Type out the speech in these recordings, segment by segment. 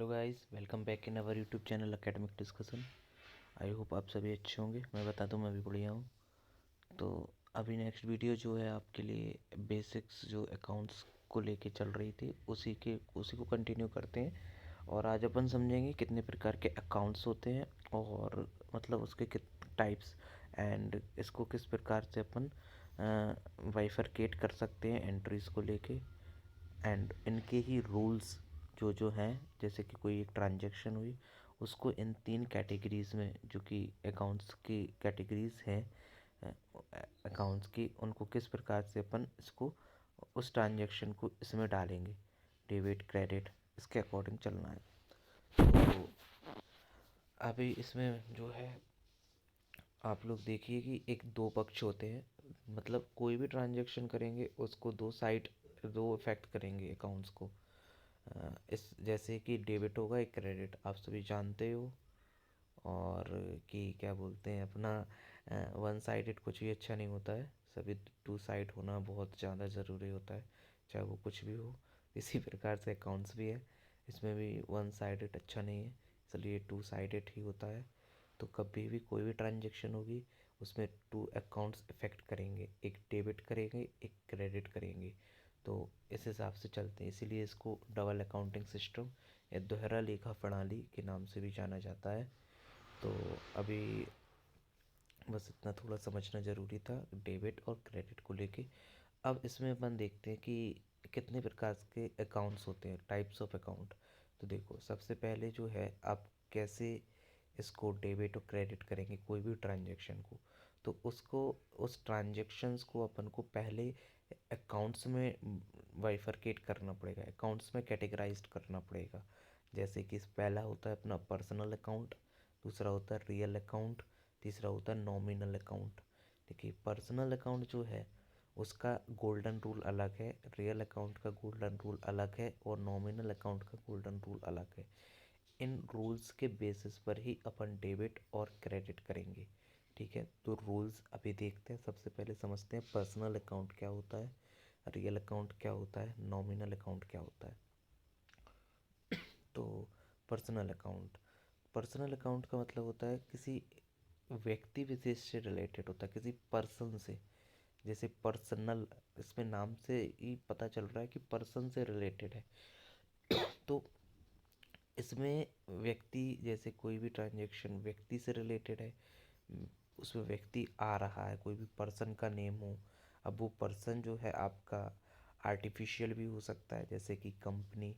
Hello guys, welcome back in our YouTube channel academic discussion. I hope आप सभी अच्छे होंगे। मैं बता दूं, मैं भी बढ़िया हूँ। तो अभी नेक्स्ट वीडियो जो है आपके लिए बेसिक्स जो अकाउंट्स को लेके चल रही थी उसी को कंटिन्यू करते हैं। और आज अपन समझेंगे कितने प्रकार के अकाउंट्स होते हैं और मतलब उसके कितने टाइप्स एंड इसको किस प्रकार से अपन बाइफरकेट कर सकते हैं एंट्रीज़ को लेके एंड इनके ही रूल्स जो जो हैं। जैसे कि कोई एक ट्रांजैक्शन हुई, उसको इन 3 कैटेगरीज़ में, जो कि अकाउंट्स की कैटेगरीज़ हैं अकाउंट्स की, उनको किस प्रकार से अपन इसको उस ट्रांजैक्शन को इसमें डालेंगे, डेबिट क्रेडिट, इसके अकॉर्डिंग चलना है। तो अभी इसमें जो है आप लोग देखिए कि एक दो पक्ष होते हैं। मतलब कोई भी ट्रांजैक्शन करेंगे उसको दो इफेक्ट करेंगे अकाउंट्स को। इस जैसे कि डेबिट होगा, एक क्रेडिट, आप सभी जानते हो। और कि क्या बोलते हैं अपना, वन साइडेड कुछ भी अच्छा नहीं होता है, सभी टू साइड होना बहुत ज़्यादा ज़रूरी होता है, चाहे वो कुछ भी हो। इसी प्रकार से अकाउंट्स भी है, इसमें भी वन साइडेड अच्छा नहीं है, इसलिए टू साइडेड ही होता है। तो कभी भी कोई भी ट्रांजेक्शन होगी उसमें टू अकाउंट्स इफेक्ट करेंगे, एक डेबिट करेंगे, एक क्रेडिट करेंगे। तो इस हिसाब से चलते हैं, इसीलिए इसको डबल अकाउंटिंग सिस्टम या दोहरा लेखा प्रणाली के नाम से भी जाना जाता है। तो अभी बस इतना थोड़ा समझना ज़रूरी था डेबिट और क्रेडिट को लेके। अब इसमें अपन देखते हैं कि कितने प्रकार के अकाउंट्स होते हैं, टाइप्स ऑफ अकाउंट। तो देखो, सबसे पहले जो है आप कैसे इसको डेबिट और क्रेडिट करेंगे कोई भी ट्रांजैक्शन को। तो उसको उस ट्रांजैक्शंस को अपन को पहले अकाउंट्स में बाइफरकेट करना पड़ेगा, अकाउंट्स में कैटेगराइज्ड करना पड़ेगा। जैसे कि पहला होता है अपना पर्सनल अकाउंट, दूसरा होता है रियल अकाउंट, तीसरा होता है नॉमिनल अकाउंट। देखिए, पर्सनल अकाउंट जो है उसका गोल्डन रूल अलग है, रियल अकाउंट का गोल्डन रूल अलग है और नॉमिनल अकाउंट का गोल्डन रूल अलग है। इन रूल्स के बेसिस पर ही अपन डेबिट और क्रेडिट करेंगे। ठीक है, तो रूल्स अभी देखते हैं। सबसे पहले समझते हैं पर्सनल अकाउंट क्या होता है, रियल अकाउंट क्या होता है, नॉमिनल अकाउंट क्या होता है। तो पर्सनल अकाउंट का मतलब होता है किसी व्यक्ति विशेष से रिलेटेड होता है, किसी पर्सन से। जैसे पर्सनल, इसमें नाम से ही पता चल रहा है कि पर्सन से रिलेटेड है। तो इसमें व्यक्ति, जैसे कोई भी ट्रांजैक्शन व्यक्ति से रिलेटेड है, उसमें व्यक्ति आ रहा है, कोई भी पर्सन का नेम हो। अब वो पर्सन जो है आपका आर्टिफिशियल भी हो सकता है, जैसे कि कंपनी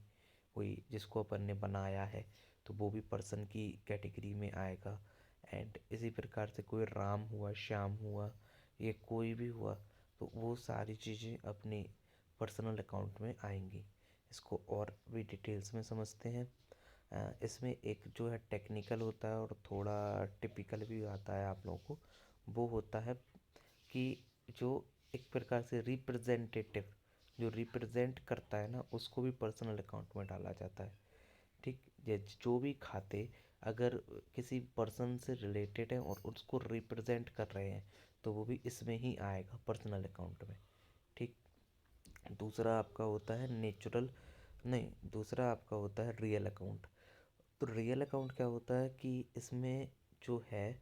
कोई जिसको अपन ने बनाया है, तो वो भी पर्सन की कैटेगरी में आएगा। एंड इसी प्रकार से कोई राम हुआ, श्याम हुआ, ये कोई भी हुआ, तो वो सारी चीज़ें अपने पर्सनल अकाउंट में आएंगी। इसको और भी डिटेल्स में समझते हैं। इसमें एक जो है टेक्निकल होता है और थोड़ा टिपिकल भी आता है आप लोगों को। वो होता है कि जो एक प्रकार से रिप्रेजेंटेटिव, जो रिप्रेजेंट करता है ना, उसको भी पर्सनल अकाउंट में डाला जाता है। ठीक, ये जो भी खाते अगर किसी पर्सन से रिलेटेड है और उसको रिप्रेजेंट कर रहे हैं, तो वो भी इसमें ही आएगा, पर्सनल अकाउंट में। ठीक, दूसरा आपका होता है नेचुरल, नहीं, दूसरा आपका होता है रियल अकाउंट। तो रियल अकाउंट क्या होता है कि इसमें जो है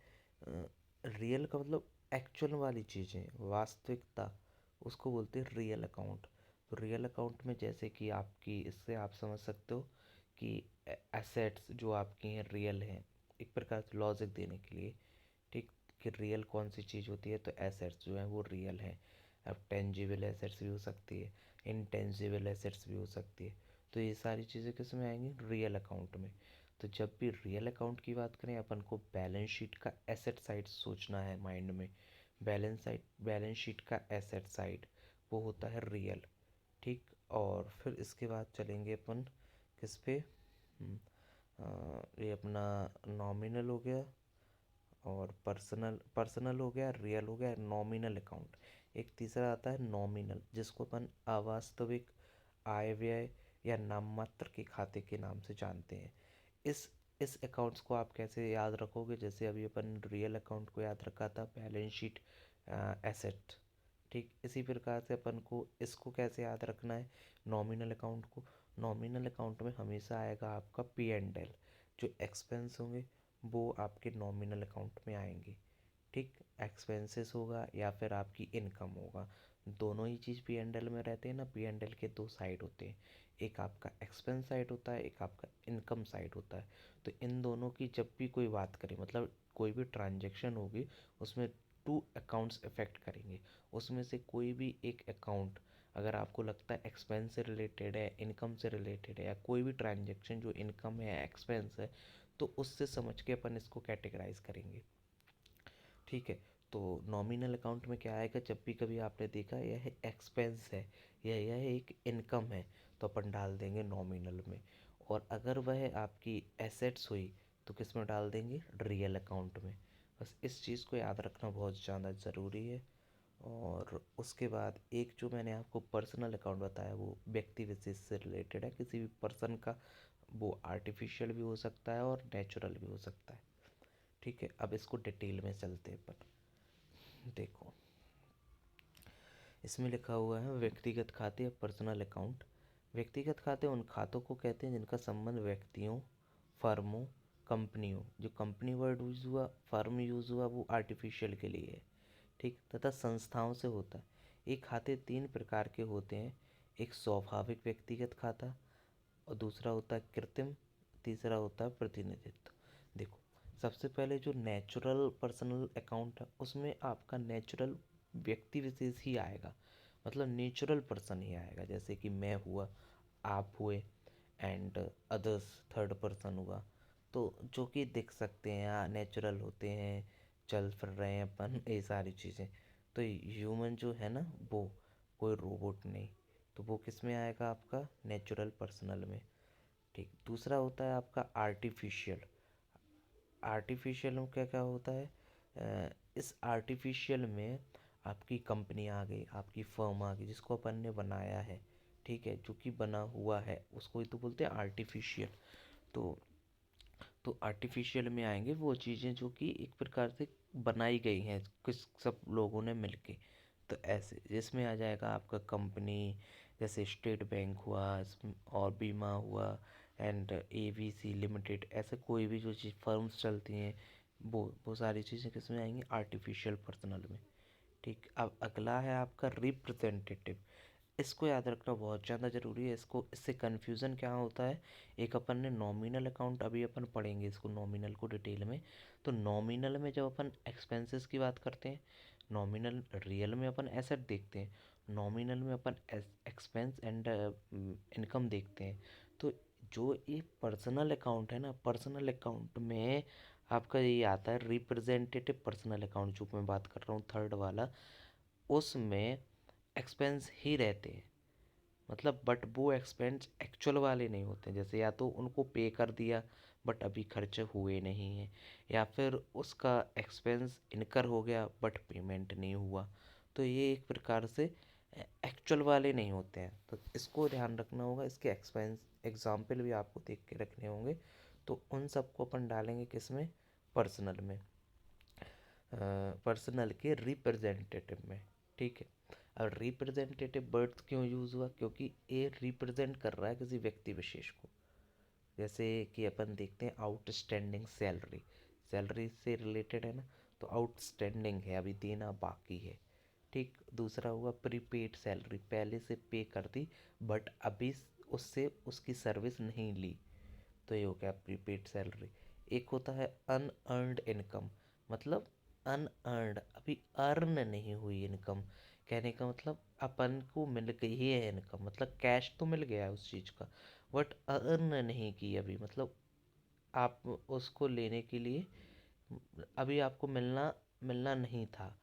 रियल का मतलब एक्चुअल वाली चीज़ें, वास्तविकता, उसको बोलते हैं रियल अकाउंट। तो रियल अकाउंट में जैसे कि आपकी, इससे आप समझ सकते हो कि एसेट्स जो आपकी हैं रियल हैं, एक प्रकार से लॉजिक देने के लिए। ठीक, कि रियल कौन सी चीज़ होती है, तो एसेट्स जो हैं वो रियल हैं। अब टेंजिबल एसेट्स भी हो सकती है, इनटेंजिबल एसेट्स भी हो सकती है। तो ये सारी चीज़ें किस में आएंगी, रियल अकाउंट में। तो जब भी रियल अकाउंट की बात करें, अपन को बैलेंस शीट का एसेट साइड सोचना है माइंड में। बैलेंस शीट का एसेट साइड वो होता है रियल। ठीक, और फिर इसके बाद चलेंगे अपन किस पे, ये अपना नॉमिनल हो गया और पर्सनल हो गया, रियल हो गया, नॉमिनल अकाउंट। एक तीसरा आता है नॉमिनल, जिसको अपन अवास्तविक आय व्यय या नाम मात्र के खाते के नाम से जानते हैं। इस इस अकाउंट्स को आप कैसे याद रखोगे, जैसे अभी अपन रियल अकाउंट को याद रखा था, बैलेंस शीट एसेट। ठीक, इसी प्रकार से अपन को इसको कैसे याद रखना है, नॉमिनल अकाउंट को, नॉमिनल अकाउंट में हमेशा आएगा आपका P&L, जो एक्सपेंस होंगे वो आपके नॉमिनल अकाउंट में आएंगे। ठीक, एक्सपेंसेस होगा या फिर आपकी इनकम होगा, दोनों ही चीज़ P&L में रहते हैं ना। P&L के दो साइड होते हैं, एक आपका एक्सपेंस साइड होता है, एक आपका इनकम साइड होता है। तो इन दोनों की जब भी कोई बात करें, मतलब कोई भी ट्रांजैक्शन होगी, उसमें टू अकाउंट्स इफेक्ट करेंगे। उसमें से कोई भी एक अकाउंट अगर आपको लगता है एक्सपेंस से रिलेटेड है, इनकम से रिलेटेड है, या कोई भी ट्रांजैक्शन जो इनकम है या एक्सपेंस है, तो उससे समझ के अपन इसको कैटेगराइज करेंगे। ठीक है, तो नॉमिनल अकाउंट में क्या आएगा, जब भी कभी आपने देखा यह एक्सपेंस है या यह एक इनकम है, तो अपन डाल देंगे नॉमिनल में। और अगर वह आपकी एसेट्स हुई तो किस में डाल देंगे, रियल अकाउंट में। बस इस चीज़ को याद रखना बहुत ज़्यादा ज़रूरी है। और उसके बाद एक जो मैंने आपको पर्सनल अकाउंट बताया, वो व्यक्ति विशेष से रिलेटेड है, किसी भी पर्सन का। वो आर्टिफिशियल भी हो सकता है और नेचुरल भी हो सकता है। ठीक है, अब इसको डिटेल में चलते हैं अपन। देखो, इसमें लिखा हुआ है व्यक्तिगत खाते या पर्सनल अकाउंट। व्यक्तिगत खाते उन खातों को कहते हैं जिनका संबंध व्यक्तियों, फर्मों, कंपनियों, जो कंपनी वर्ड यूज़ हुआ, फर्म यूज़ हुआ, वो आर्टिफिशियल के लिए है। ठीक, तथा संस्थाओं से होता है। ये खाते तीन प्रकार के होते हैं, एक स्वाभाविक व्यक्तिगत खाता, और दूसरा होता है कृत्रिम, तीसरा होता है प्रतिनिधित्व। देखो, सबसे पहले जो नेचुरल पर्सनल अकाउंट है, उसमें आपका नेचुरल व्यक्ति विशेष ही आएगा, मतलब नेचुरल पर्सन ही आएगा। जैसे कि मैं हुआ, आप हुए, एंड अदर्स थर्ड पर्सन हुआ, तो जो कि दिख सकते हैं या नेचुरल होते हैं, चल फिर रहे हैं अपन, ये सारी चीज़ें। तो ह्यूमन जो है ना, वो कोई रोबोट नहीं, तो वो किस में आएगा, आपका नेचुरल पर्सनल में। ठीक, दूसरा होता है आपका आर्टिफिशियल। आर्टिफिशियल में क्या क्या होता है, इस आर्टिफिशियल में आपकी कंपनी आ गई, आपकी फर्म आ गई, जिसको अपन ने बनाया है। ठीक है, जो कि बना हुआ है, उसको ही तो बोलते हैं आर्टिफिशियल। तो आर्टिफिशियल में आएंगे वो चीज़ें जो कि एक प्रकार से बनाई गई हैं कुछ सब लोगों ने मिलके। तो ऐसे जिसमें आ जाएगा आपका कंपनी, जैसे स्टेट बैंक हुआ, और बीमा हुआ, एंड ABC लिमिटेड, ऐसे कोई भी जो चीज़ फर्म्स चलती हैं, वो सारी चीज़ें किस में आएंगी, आर्टिफिशियल पर्सनल में। ठीक, अब अगला है आपका रिप्रेजेंटेटिव। इसको याद रखना बहुत ज़्यादा ज़रूरी है। इससे कन्फ्यूज़न क्या होता है, एक अपन ने नॉमिनल अकाउंट, अभी अपन पढ़ेंगे इसको नॉमिनल को डिटेल में। तो नॉमिनल में जब अपन एक्सपेंसेस की बात करते हैं, नॉमिनल रियल में अपन एसेट देखते हैं, नॉमिनल में अपन एक्सपेंस एंड इनकम देखते हैं। तो जो ये पर्सनल अकाउंट है ना, पर्सनल अकाउंट में आपका ये आता है रिप्रेजेंटेटिव पर्सनल अकाउंट, जो मैं बात कर रहा हूँ थर्ड वाला। उसमें एक्सपेंस ही रहते हैं, मतलब बट वो एक्सपेंस एक्चुअल वाले नहीं होते। जैसे या तो उनको पे कर दिया बट अभी खर्च हुए नहीं हैं, या फिर उसका एक्सपेंस इनकर हो गया बट पेमेंट नहीं हुआ। तो ये एक प्रकार से एक्चुअल वाले नहीं होते हैं, तो इसको ध्यान रखना होगा। इसके एक्सपेंस एग्जाम्पल भी आपको देख के रखने होंगे। तो उन सबको अपन डालेंगे किस में, पर्सनल में, पर्सनल के रिप्रेजेंटेटिव में। ठीक है, अब रिप्रेजेंटेटिव वर्ड क्यों यूज़ हुआ, क्योंकि ये रिप्रेजेंट कर रहा है किसी व्यक्ति विशेष को। जैसे कि अपन देखते हैं आउटस्टैंडिंग सैलरी, सैलरी से रिलेटेड है ना, तो आउटस्टैंडिंग है, अभी देना बाकी है। ठीक, दूसरा हुआ प्रीपेड सैलरी, पहले से पे कर दी बट अभी उससे उसकी सर्विस नहीं ली, तो ये हो गया प्रीपेड सैलरी। एक होता है अनअर्नड इनकम, मतलब अनअर्नड, अभी अर्न नहीं हुई इनकम। कहने का मतलब अपन को मिल गई है इनकम, मतलब कैश तो मिल गया है उस चीज़ का, बट अर्न नहीं की अभी, मतलब आप उसको लेने के लिए अभी आपको मिलना मिलना नहीं था,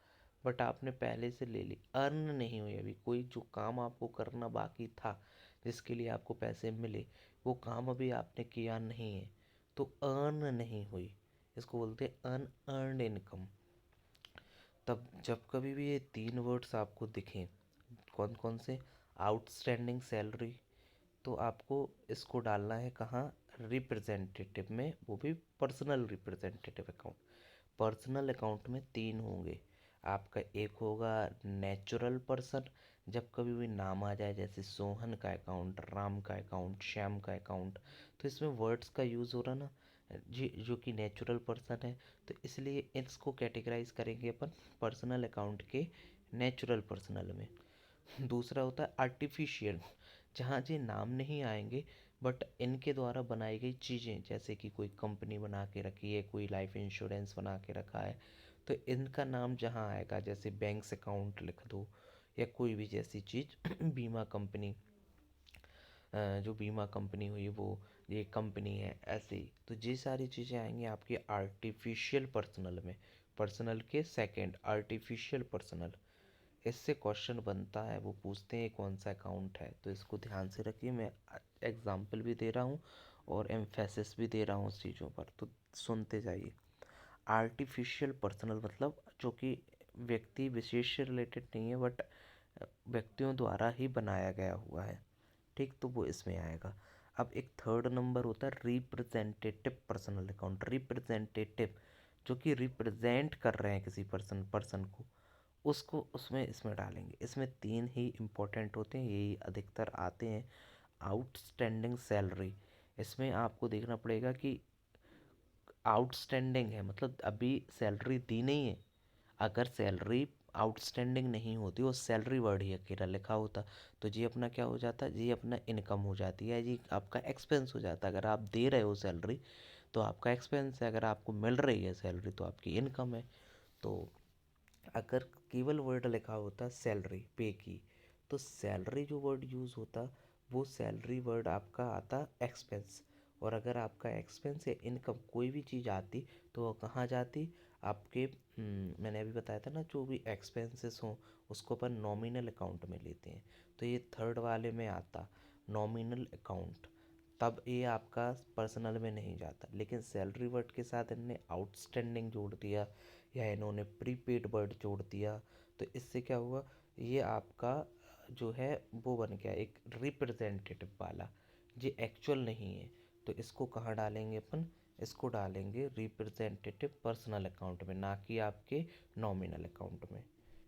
बट आपने पहले से ले ली, अर्न नहीं हुई अभी। कोई जो काम आपको करना बाकी था, जिसके लिए आपको पैसे मिले, वो काम अभी आपने किया नहीं है, तो अर्न नहीं हुई, इसको बोलते हैं अनअर्नड इनकम। तब जब कभी भी ये तीन वर्ड्स आपको दिखें, कौन कौन से, आउटस्टैंडिंग सैलरी, तो आपको इसको डालना है कहाँ, रिप्रेजेंटेटिव में, वो भी personal representative account. Personal account में तीन होंगे, आपका एक होगा नेचुरल पर्सन, जब कभी भी नाम आ जाए जैसे सोहन का अकाउंट, राम का अकाउंट, श्याम का अकाउंट, तो इसमें वर्ड्स का यूज़ हो रहा ना जी, जो कि नेचुरल पर्सन है, तो इसलिए इसको कैटेगराइज करेंगे अपन पर्सनल अकाउंट के नेचुरल पर्सनल में। दूसरा होता है आर्टिफिशियल, जहाँ जी नाम नहीं आएंगे बट इनके द्वारा बनाई गई चीज़ें, जैसे कि कोई कंपनी बना के रखी है, कोई लाइफ इंश्योरेंस बना के रखा है, तो इनका नाम जहाँ आएगा, जैसे बैंक्स अकाउंट लिख दो या कोई भी जैसी चीज़ बीमा कंपनी, जो बीमा कंपनी हुई वो ये कंपनी है, ऐसे ही तो ये सारी चीज़ें आएंगी आपके आर्टिफिशियल पर्सनल में। पर्सनल के सेकंड आर्टिफिशियल पर्सनल, इससे क्वेश्चन बनता है, वो पूछते हैं कौन सा अकाउंट है, तो इसको ध्यान से रखिए। मैं एग्जाम्पल भी दे रहा हूँ और एम्फेसिस भी दे रहा हूँ उस चीज़ों पर, तो सुनते जाइए। आर्टिफिशियल पर्सनल मतलब जो कि व्यक्ति विशेष से रिलेटेड नहीं है बट व्यक्तियों द्वारा ही बनाया गया हुआ है, ठीक, तो वो इसमें आएगा। अब एक थर्ड नंबर होता है रिप्रेजेंटेटिव पर्सनल अकाउंट। रिप्रेजेंटेटिव जो कि रिप्रेजेंट कर रहे हैं किसी पर्सन को, उसको उसमें इसमें डालेंगे। इसमें तीन ही इम्पोर्टेंट होते हैं, यही अधिकतर आते हैं। आउटस्टैंडिंग सैलरी, इसमें आपको देखना पड़ेगा कि आउटस्टैंडिंग है मतलब अभी सैलरी दी नहीं है। अगर सैलरी आउटस्टैंडिंग नहीं होती और सैलरी वर्ड ही अकेला लिखा होता, तो जी अपना क्या हो जाता, जी अपना इनकम हो जाती है, जी आपका एक्सपेंस हो जाता है। अगर आप दे रहे हो सैलरी तो आपका एक्सपेंस है, अगर आपको मिल रही है सैलरी तो आपकी इनकम है। तो अगर केवल वर्ड लिखा होता सैलरी पे की, तो सैलरी जो वर्ड यूज़ होता वो सैलरी वर्ड आपका आता एक्सपेंस। और अगर आपका एक्सपेंस या इनकम कोई भी चीज़ आती तो वो कहाँ जाती, आपके मैंने अभी बताया था ना, जो भी एक्सपेंसेस हों उसको अपन नॉमिनल अकाउंट में लेते हैं, तो ये थर्ड वाले में आता नॉमिनल अकाउंट, तब ये आपका पर्सनल में नहीं जाता। लेकिन सैलरी वर्ड के साथ इनने आउटस्टैंडिंग जोड़ दिया या इन्होंने प्रीपेड वर्ड जोड़ दिया, तो इससे क्या हुआ, ये आपका जो है वो बन गया एक रिप्रेजेंटेटिव वाला, ये एक्चुअल नहीं है। तो इसको कहाँ डालेंगे अपन, इसको डालेंगे रिप्रेजेंटेटिव पर्सनल अकाउंट में, ना कि आपके नॉमिनल अकाउंट में,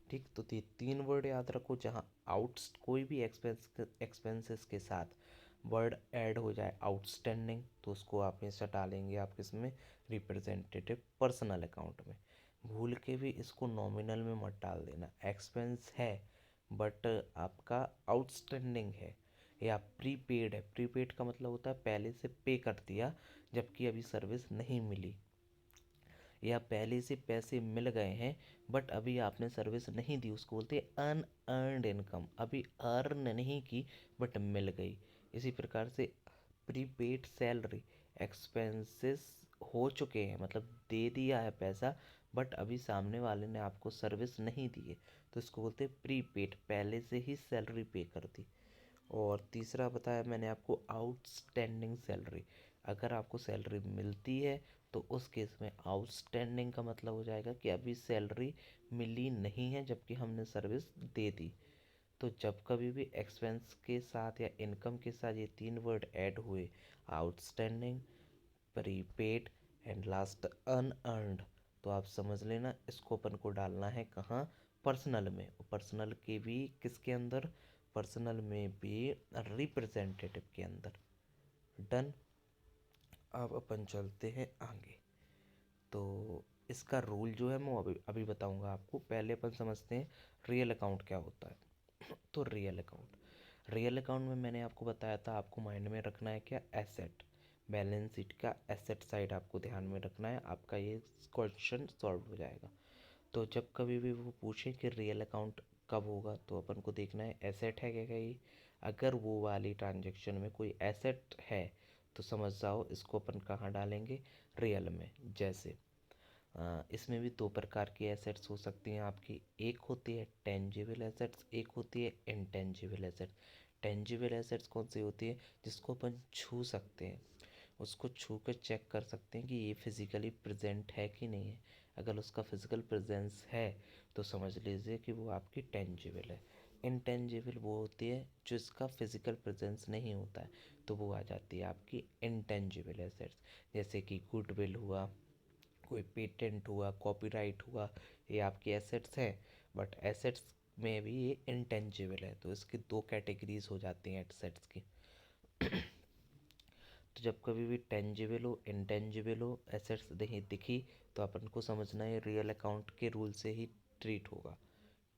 ठीक। तो ये तीन वर्ड याद रखो, जहाँ आउट कोई भी एक्सपेंसेस के साथ वर्ड ऐड हो जाए आउटस्टैंडिंग, तो उसको आप हमेशा डालेंगे आप किसमें, रिप्रेजेंटेटिव पर्सनल अकाउंट में। भूल के भी इसको नॉमिनल में मत डाल देना, एक्सपेंस है बट आपका आउटस्टैंडिंग है या प्रीपेड है। प्रीपेड का मतलब होता है पहले से पे कर दिया जबकि अभी सर्विस नहीं मिली, या पहले से पैसे मिल गए हैं बट अभी आपने सर्विस नहीं दी, उसको बोलते हैं अनअर्नड इनकम, अभी अर्न नहीं की बट मिल गई। इसी प्रकार से प्रीपेड सैलरी, एक्सपेंसेस हो चुके हैं मतलब दे दिया है पैसा बट अभी सामने वाले ने आपको सर्विस नहीं दी है, तो इसको बोलते हैं प्रीपेड, पहले से ही सैलरी पे कर दी। और तीसरा बताया मैंने आपको आउटस्टैंडिंग सैलरी, अगर आपको सैलरी मिलती है तो उस केस में आउटस्टैंडिंग का मतलब हो जाएगा कि अभी सैलरी मिली नहीं है जबकि हमने सर्विस दे दी। तो जब कभी भी एक्सपेंस के साथ या इनकम के साथ ये तीन वर्ड ऐड हुए, outstanding, prepaid and last unearned, तो आप समझ लेना इसको अपन को डालना है कहाँ, पर्सनल में। पर्सनल के भी किसके अंदर, पर्सनल में भी रिप्रेजेंटेटिव के अंदर। डन। अब अपन चलते हैं आगे। तो इसका रूल जो है मैं अभी अभी बताऊंगा आपको, पहले अपन समझते हैं रियल अकाउंट क्या होता है। तो रियल अकाउंट में मैंने आपको बताया था, आपको माइंड में रखना है क्या, एसेट, बैलेंस शीट का एसेट साइड आपको ध्यान में रखना है, आपका ये क्वेश्चन सॉल्व हो जाएगा। तो जब कभी भी वो पूछे कि रियल अकाउंट कब होगा, तो अपन को देखना है एसेट है क्या कहीं, अगर वो वाली ट्रांजेक्शन में कोई एसेट है तो समझ जाओ इसको अपन कहाँ डालेंगे, रियल में। जैसे इसमें भी दो प्रकार की एसेट्स हो सकती हैं आपकी, एक होती है टेंजिबल एसेट्स, एक होती है इनटेंजिबल एसेट्स। टेंजिबल एसेट्स कौन सी होती है, जिसको अपन छू सकते हैं, उसको छू कर चेक कर सकते हैं कि ये फिज़िकली प्रेजेंट है कि नहीं है। अगर उसका फिज़िकल प्रेजेंस है तो समझ लीजिए कि वो आपकी टेंजिबल है। इनटेंजिबल वो होती है जो इसका फिज़िकल प्रेजेंस नहीं होता है, तो वो आ जाती है आपकी इनटेंजिबल एसेट्स, जैसे कि गुडविल हुआ, कोई पेटेंट हुआ, कॉपीराइट हुआ, ये आपकी एसेट्स हैं, बट एसेट्स में भी ये इंटेंजिबल है, तो इसकी दो कैटेगरीज हो जाती हैं एसेट्स की। तो जब कभी भी टेंजिबल हो, इंटेंजिबल हो एसेट्स दिखी, तो अपन को समझना है रियल अकाउंट के रूल से ही ट्रीट होगा,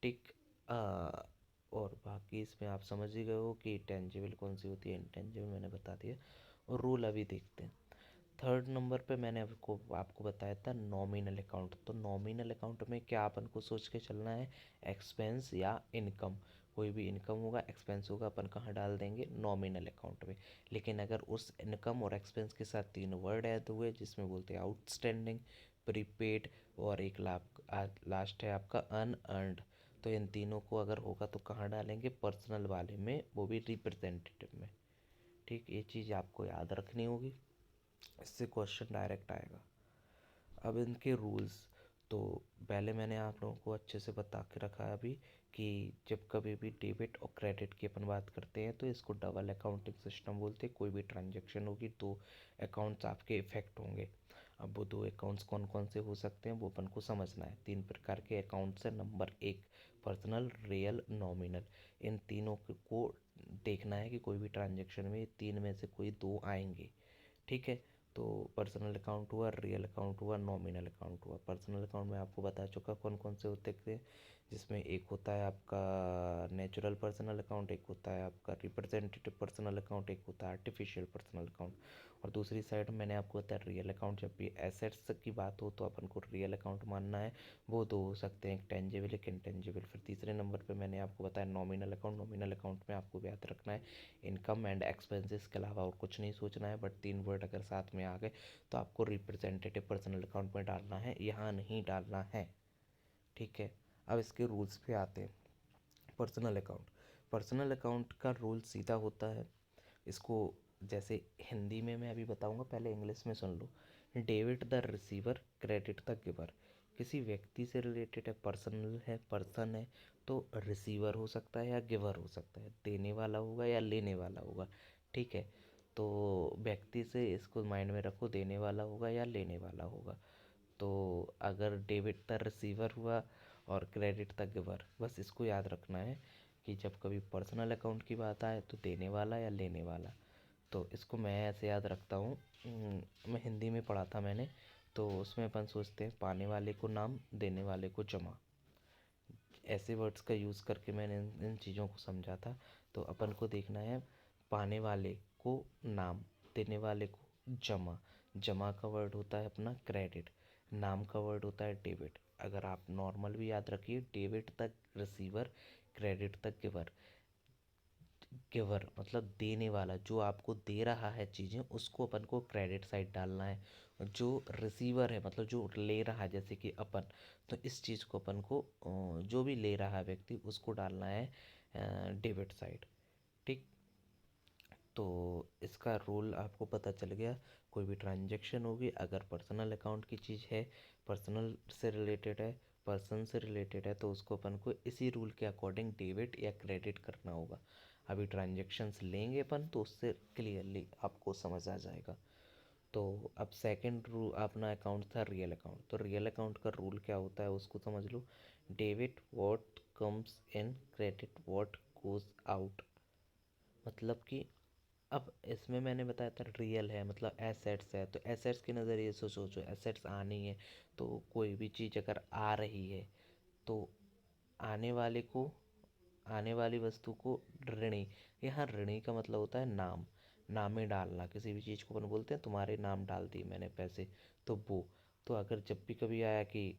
ठीक। और बाकी इसमें आप समझ ही गए हो कि टेंजिबल कौन सी होती है, इंटेंजिबल मैंने बता दिया। और रूल अभी देखते हैं। थर्ड नंबर पे मैंने आपको बताया था नॉमिनल अकाउंट। तो नॉमिनल अकाउंट में क्या अपन को सोच के चलना है, एक्सपेंस या इनकम, कोई भी इनकम होगा, एक्सपेंस होगा, अपन कहाँ डाल देंगे, नॉमिनल अकाउंट में। लेकिन अगर उस इनकम और एक्सपेंस के साथ तीन वर्ड ऐड हुए जिसमें बोलते हैं आउटस्टैंडिंग, प्रीपेड और एक लास्ट है आपका अनअर्न्ड, तो इन तीनों को अगर होगा तो कहाँ डालेंगे, पर्सनल वाले में, वो भी रिप्रेजेंटेटिव में, ठीक। ये चीज़ आपको याद रखनी होगी, इससे क्वेश्चन डायरेक्ट आएगा। अब इनके रूल्स, तो पहले मैंने आप लोगों को अच्छे से बता के रखा है अभी कि जब कभी भी डेबिट और क्रेडिट की अपन बात करते हैं तो इसको डबल अकाउंटिंग सिस्टम बोलते हैं। कोई भी ट्रांजैक्शन होगी तो अकाउंट्स आपके इफेक्ट होंगे। अब वो दो अकाउंट्स कौन कौन से हो सकते हैं वो अपन को समझना है। तीन प्रकार के अकाउंट्स हैं। नंबर एक, पर्सनल, रियल, नॉमिनल। इन तीनों को देखना है कि कोई भी ट्रांजैक्शन में तीन में से कोई दो आएंगे, ठीक है। तो पर्सनल अकाउंट हुआ, रियल अकाउंट हुआ, नॉमिनल अकाउंट हुआ। पर्सनल अकाउंट में आपको बता चुका कौन कौन से होते थे, जिसमें एक होता है आपका नेचुरल पर्सनल अकाउंट, एक होता है आपका रिप्रेजेंटेटिव पर्सनल अकाउंट, एक होता है आर्टिफिशियल पर्सनल अकाउंट। और दूसरी साइड मैंने आपको बताया रियल अकाउंट। जब भी एसेट्स की बात हो तो अपन को रियल अकाउंट मानना है। वो दो हो सकते हैं, एक टेंजिबल, एक इंटेंजिबल। फिर तीसरे नंबर पे मैंने आपको बताया नॉमिनल अकाउंट। नॉमिनल अकाउंट में आपको याद रखना है इनकम एंड एक्सपेंसेस के अलावा और कुछ नहीं सोचना है। बट तीन वर्ड अगर साथ में आ गए तो आपको रिप्रेजेंटेटिव पर्सनल अकाउंट में डालना है, यहाँ नहीं डालना है, ठीक है। अब इसके रूल्स पे आते हैं। पर्सनल अकाउंट, पर्सनल अकाउंट का रूल सीधा होता है। इसको जैसे हिंदी में मैं अभी बताऊंगा, पहले इंग्लिश में सुन लो। Debit the receiver, credit the giver. किसी व्यक्ति से रिलेटेड है, पर्सनल है, पर्सन है, तो रिसीवर हो सकता है या गिवर हो सकता है, देने वाला होगा या लेने वाला होगा, ठीक है। तो व्यक्ति से इसको माइंड में रखो, देने वाला होगा या लेने वाला होगा। तो अगर डेबिट द रिसीवर हुआ और क्रेडिट द गिवर, बस इसको याद रखना है कि जब कभी पर्सनल अकाउंट की बात आए तो देने वाला या लेने वाला। तो इसको मैं ऐसे याद रखता हूँ। मैं हिंदी में पढ़ा था मैंने, तो उसमें अपन सोचते हैं पाने वाले को नाम, देने वाले को जमा। ऐसे वर्ड्स का यूज़ करके मैंने इन चीज़ों को समझा था। तो अपन को देखना है पाने वाले को नाम, देने वाले को जमा। जमा का वर्ड होता है अपना क्रेडिट, नाम का वर्ड होता है डेबिट। अगर आप नॉर्मल भी याद रखिए, डेबिट तक रिसीवर, क्रेडिट तक गिवर। गिवर मतलब देने वाला, जो आपको दे रहा है चीज़ें उसको अपन को क्रेडिट साइड डालना है। और जो रिसीवर है मतलब जो ले रहा है, जैसे कि अपन, तो इस चीज़ को अपन को जो भी ले रहा है व्यक्ति उसको डालना है डेबिट साइड, ठीक। तो इसका रूल आपको पता चल गया। कोई भी ट्रांजैक्शन होगी अगर पर्सनल अकाउंट की चीज़ है, पर्सनल से रिलेटेड है, पर्सन से रिलेटेड है, तो उसको अपन को इसी रूल के अकॉर्डिंग डेबिट या क्रेडिट करना होगा। अभी ट्रांजैक्शंस लेंगे अपन तो उससे क्लियरली आपको समझ आ जाएगा। तो अब सेकंड रूल अपना अकाउंट था रियल अकाउंट। तो रियल अकाउंट का रूल क्या होता है उसको समझ लो। Debit what comes in, credit what goes out. मतलब कि अब इसमें मैंने बताया था रियल है मतलब एसेट्स है, तो एसेट्स के नज़रिए से सोचो, एसेट्स आनी है तो कोई भी चीज़ अगर आ रही है तो आने वाले को, आने वाली वस्तु को ऋणी, यहाँ ऋणी का मतलब होता है नाम, नामे डालना। किसी भी चीज़ को अपन बोलते हैं तुम्हारे नाम डाल दिए मैंने पैसे, तो वो। तो अगर जब भी कभी आया कि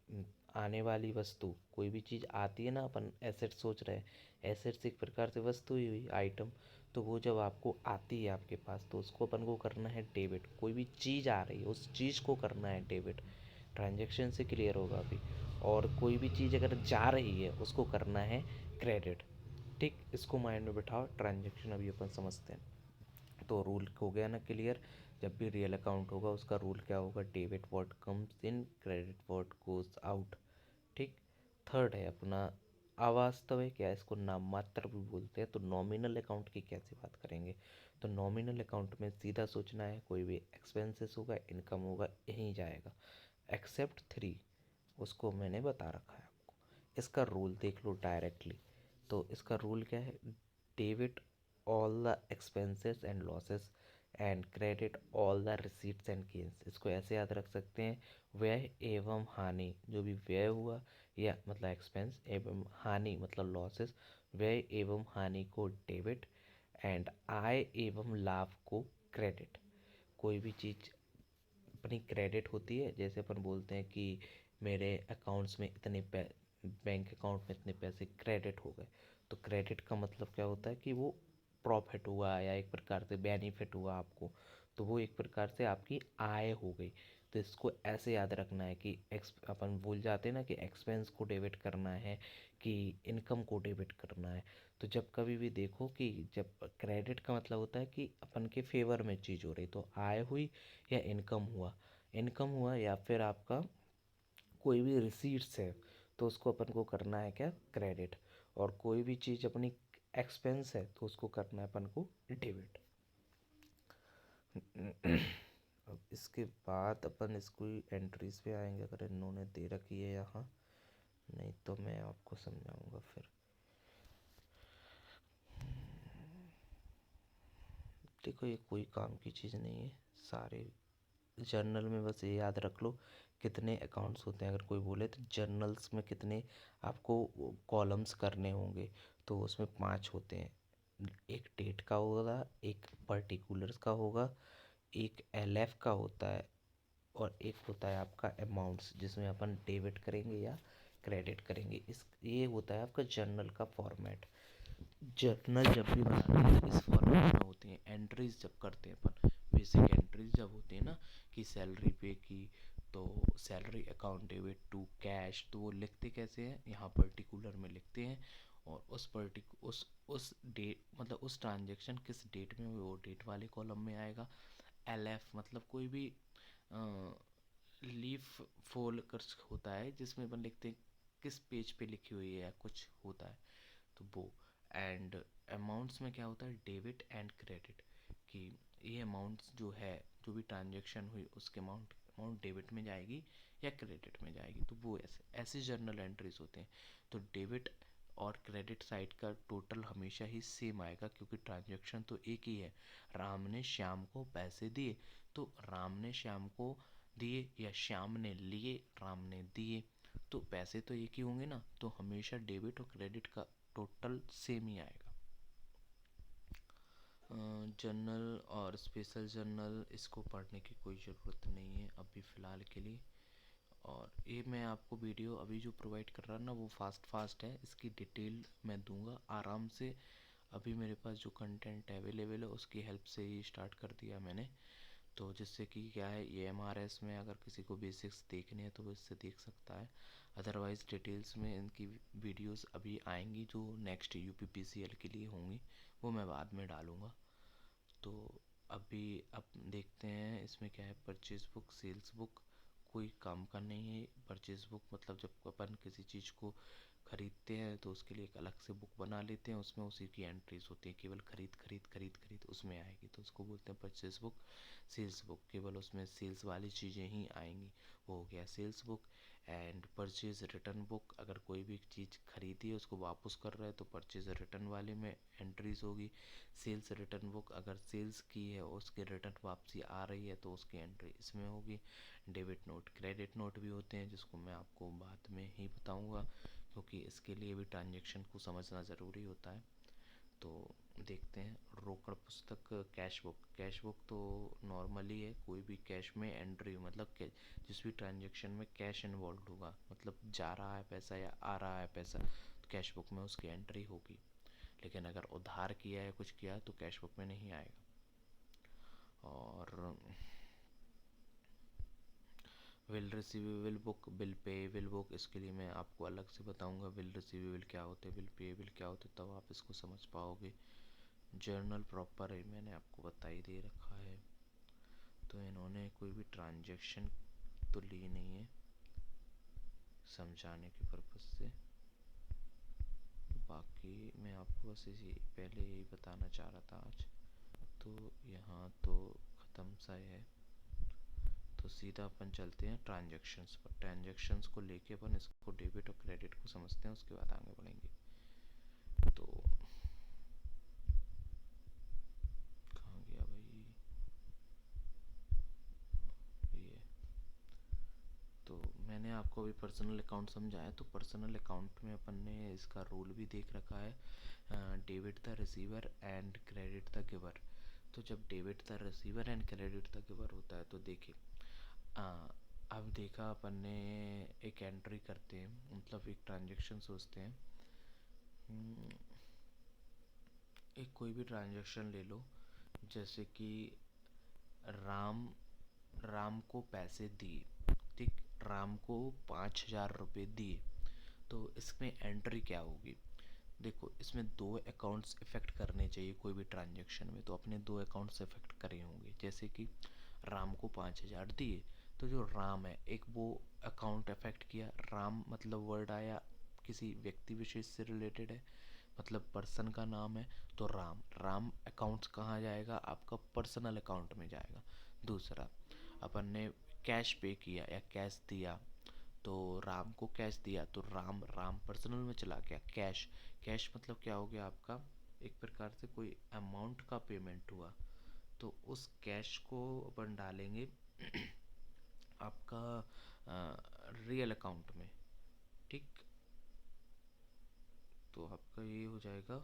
आने वाली वस्तु, कोई भी चीज़ आती है ना, अपन एसेट सोच रहे हैं, एसेट्स एक प्रकार से वस्तु ही हुई, आइटम। तो वो जब आपको आती है आपके पास तो उसको अपन को करना है डेबिट। कोई भी चीज़ आ रही है उस चीज़ को करना है डेबिट। ट्रांजैक्शन से क्लियर होगा अभी। और कोई भी चीज़ अगर जा रही है उसको करना है क्रेडिट, ठीक। इसको माइंड में बिठाओ, ट्रांजैक्शन अभी अपन समझते हैं। तो रूल हो गया ना क्लियर। जब भी रियल अकाउंट होगा उसका रूल क्या होगा, debit what comes in, credit what goes out, ठीक। थर्ड है अपना अवास्तविक, या इसको नाम मात्र भी बोलते हैं। तो नॉमिनल अकाउंट की कैसे बात करेंगे, तो नॉमिनल अकाउंट में सीधा सोचना है कोई भी एक्सपेंसेस होगा, इनकम होगा, यहीं जाएगा। एक्सेप्ट 3, उसको मैंने बता रखा है आपको। इसका रूल देख लो डायरेक्टली। तो इसका रूल क्या है, debit all the expenses and losses and credit all the receipts and gains. इसको ऐसे याद रख सकते हैं, व्यय एवं हानि, जो भी व्यय हुआ या मतलब एक्सपेंस, एवं हानि मतलब लॉसेस, व्यय एवं हानि को डेबिट एंड आय एवं लाभ को क्रेडिट। कोई भी चीज़ अपनी क्रेडिट होती है, जैसे अपन बोलते हैं कि मेरे अकाउंट्स में इतने बैंक अकाउंट में इतने पैसे क्रेडिट हो गए, तो क्रेडिट का मतलब क्या होता है कि वो प्रॉफिट हुआ या एक प्रकार से बेनिफिट हुआ आपको, तो वो एक प्रकार से आपकी आय हो गई। तो इसको ऐसे याद रखना है कि अपन भूल जाते हैं ना कि एक्सपेंस को डेबिट करना है कि इनकम को डेबिट करना है। तो जब कभी भी देखो कि जब क्रेडिट का मतलब होता है कि अपन के फेवर में चीज़ हो रही, तो आय हुई या इनकम हुआ या फिर आपका कोई भी रिसीट्स है, तो उसको अपन को करना है क्या, क्रेडिट। और कोई भी चीज़ अपनी एक्सपेंस है तो उसको करना है अपन को डेबिट। अब इसके बाद अपन इसको एंट्रीज पे आएंगे, अगर इन्होंने दे रखी है यहाँ, नहीं तो मैं आपको समझाऊंगा फिर। देखो ये कोई काम की चीज़ नहीं है, सारे जर्नल में बस ये याद रख लो कितने अकाउंट्स होते हैं। अगर कोई बोले तो जर्नल्स में कितने आपको कॉलम्स करने होंगे, तो उसमें 5 होते हैं। एक डेट का होगा, एक पर्टिकुलर्स का होगा, एक एलएफ का होता है, और एक होता है आपका अमाउंट्स, जिसमें अपन डेबिट करेंगे या क्रेडिट करेंगे। इस ये होता है आपका जर्नल का फॉर्मेट। जर्नल जब भी बनाते हैं इस फॉर्मेट में होती हैं। एंट्रीज जब करते हैं अपन, बेसिक एंट्रीज जब होती है ना कि सैलरी पे की, तो salary account debit to cash, तो वो लिखते कैसे हैं, यहाँ पर्टिकुलर में लिखते हैं। और उस डेट मतलब उस ट्रांजेक्शन किस डेट में, वो डेट वाले कॉलम में आएगा। एलएफ मतलब कोई भी लीफ फोल कर होता है, जिसमें अपन लिखते हैं किस पेज पे लिखी हुई है या कुछ होता है, तो वो। एंड अमाउंट्स में क्या होता है, डेबिट एंड क्रेडिट, कि ये अमाउंट्स जो है, जो भी ट्रांजेक्शन हुई उसके अमाउंट डेबिट में जाएगी या क्रेडिट में जाएगी, तो वो ऐसे ऐसे जर्नल एंट्रीज होते हैं। तो डेबिट और क्रेडिट साइड का टोटल हमेशा ही सेम आएगा, क्योंकि ट्रांजेक्शन तो एक ही है। राम ने श्याम को पैसे दिए, तो राम ने श्याम को दिए या श्याम ने लिए राम ने दिए, तो पैसे तो एक ही होंगे ना, तो हमेशा डेबिट और क्रेडिट का टोटल सेम ही आएगा। जर्नल और स्पेशल जर्नल, इसको पढ़ने की कोई ज़रूरत नहीं है अभी फ़िलहाल के लिए। और ये मैं आपको वीडियो अभी जो प्रोवाइड कर रहा ना, वो फास्ट है, इसकी डिटेल मैं दूंगा आराम से। अभी मेरे पास जो कंटेंट अवेलेबल है उसकी हेल्प से ही स्टार्ट कर दिया मैंने, तो जिससे कि क्या है, ये एमआरएस में अगर किसी को बेसिक्स देखने हैं तो वो इससे देख सकता है। अदरवाइज़ डिटेल्स में इनकी वीडियोस अभी आएंगी जो नेक्स्ट यूपीपीसीएल के लिए होंगी, वो मैं बाद में डालूँगा। तो अभी अब देखते हैं इसमें क्या है। परचेज बुक, सेल्स बुक कोई काम का नहीं है। परचेज बुक मतलब जब अपन किसी चीज़ को खरीदते हैं तो उसके लिए एक अलग से बुक बना लेते हैं, उसमें उसी की एंट्रीज होती है, केवल खरीद खरीद खरीद खरीद उसमें आएगी, तो उसको बोलते हैं परचेज बुक। सेल्स बुक केवल उसमें सेल्स वाली चीज़ें ही आएंगी, वो हो गया sales book. And purchase return book, अगर कोई भी चीज़ खरीदी है उसको वापस कर रहा है तो परचेज रिटर्न वाले में एंट्रीज होगी। सेल्स रिटर्न बुक, अगर सेल्स की है उसके रिटर्न वापसी आ रही है तो उसकी एंट्री इसमें होगी। डेबिट नोट, क्रेडिट नोट भी होते हैं, जिसको मैं आपको बाद में ही बताऊंगा, क्योंकि इसके लिए भी ट्रांजैक्शन को समझना ज़रूरी होता है। तो देखते हैं। रोकड़ पुस्तक, कैश बुक, कैश बुक तो नॉर्मली है, कोई भी कैश में एंट्री मतलब जिस भी ट्रांजैक्शन में कैश इन्वॉल्व होगा, मतलब जा रहा है पैसा या आ रहा है पैसा, तो कैश बुक में उसकी एंट्री होगी। लेकिन अगर उधार किया है कुछ किया तो कैश बुक में नहीं आएगा। और bill receivable book, bill payable book, इसके लिए मैं आपको अलग से बताऊंगा बिल रिसीवेबल क्या होते हैं, बिल पेएबल क्या होते हैं, तब आप इसको समझ पाओगे। जर्नल प्रॉपर है, मैंने आपको बता ही दे रखा है। तो इन्होंने कोई भी ट्रांजैक्शन तो ली नहीं है समझाने के पर्पज़ से। बाकी मैं आपको बस इसी पहले यही बताना चाह रहा था आज। तो यहाँ तो ख़त्म सा है, तो सीधा अपन चलते हैं ट्रांजैक्शंस पर। ट्रांजैक्शंस को लेके अपन इसको डेबिट और क्रेडिट को समझते हैं, उसके बाद आगे बढ़ेंगे। तो कहाँ गया भाई ये। तो मैंने आपको अभी पर्सनल अकाउंट समझाया, तो पर्सनल अकाउंट में अपन ने इसका रूल भी देख रखा है, debit the receiver and credit the giver. तो जब debit the receiver and credit the giver होता है तो देखिए अब देखा अपन ने एक एंट्री करते हैं, मतलब एक ट्रांजैक्शन सोचते हैं। एक कोई भी ट्रांजैक्शन ले लो, जैसे कि राम राम को पैसे दिए, ठीक, राम को 5,000 रुपये दिए। तो इसमें एंट्री क्या होगी? देखो, इसमें दो अकाउंट्स इफेक्ट करने चाहिए कोई भी ट्रांजैक्शन में, तो अपने दो अकाउंट्स इफेक्ट करे होंगे। जैसे कि राम को 5,000 दिए, तो जो राम है एक वो अकाउंट इफेक्ट किया। राम मतलब वर्ड आया किसी व्यक्ति विशेष से रिलेटेड है, मतलब पर्सन का नाम है, तो राम राम अकाउंट्स कहाँ जाएगा? आपका पर्सनल अकाउंट में जाएगा। दूसरा, अपन ने कैश पे किया या कैश दिया, तो राम को कैश दिया तो राम राम पर्सनल में चला गया। कैश कैश मतलब क्या हो गया आपका? एक प्रकार से कोई अमाउंट का पेमेंट हुआ, तो उस कैश को अपन डालेंगे आपका रियल अकाउंट में, ठीक। तो आपका ये हो जाएगा,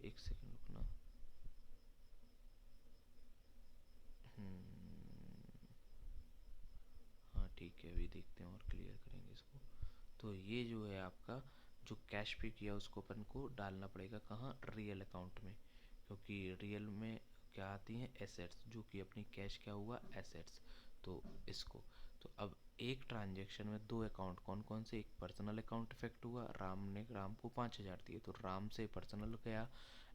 एक सेकंड रुकना। हाँ ठीक है, अभी देखते हैं और क्लियर करेंगे इसको। तो ये जो है आपका जो कैश पे किया उसको अपन को डालना पड़ेगा कहाँ? रियल अकाउंट में, क्योंकि रियल में क्या आती हैं? एसेट्स, जो कि अपनी कैश क्या हुआ? एसेट्स। तो इसको, तो अब एक ट्रांजैक्शन में दो अकाउंट कौन कौन से? एक पर्सनल अकाउंट इफेक्ट हुआ, राम ने राम को 5,000 दिए तो राम से पर्सनल गया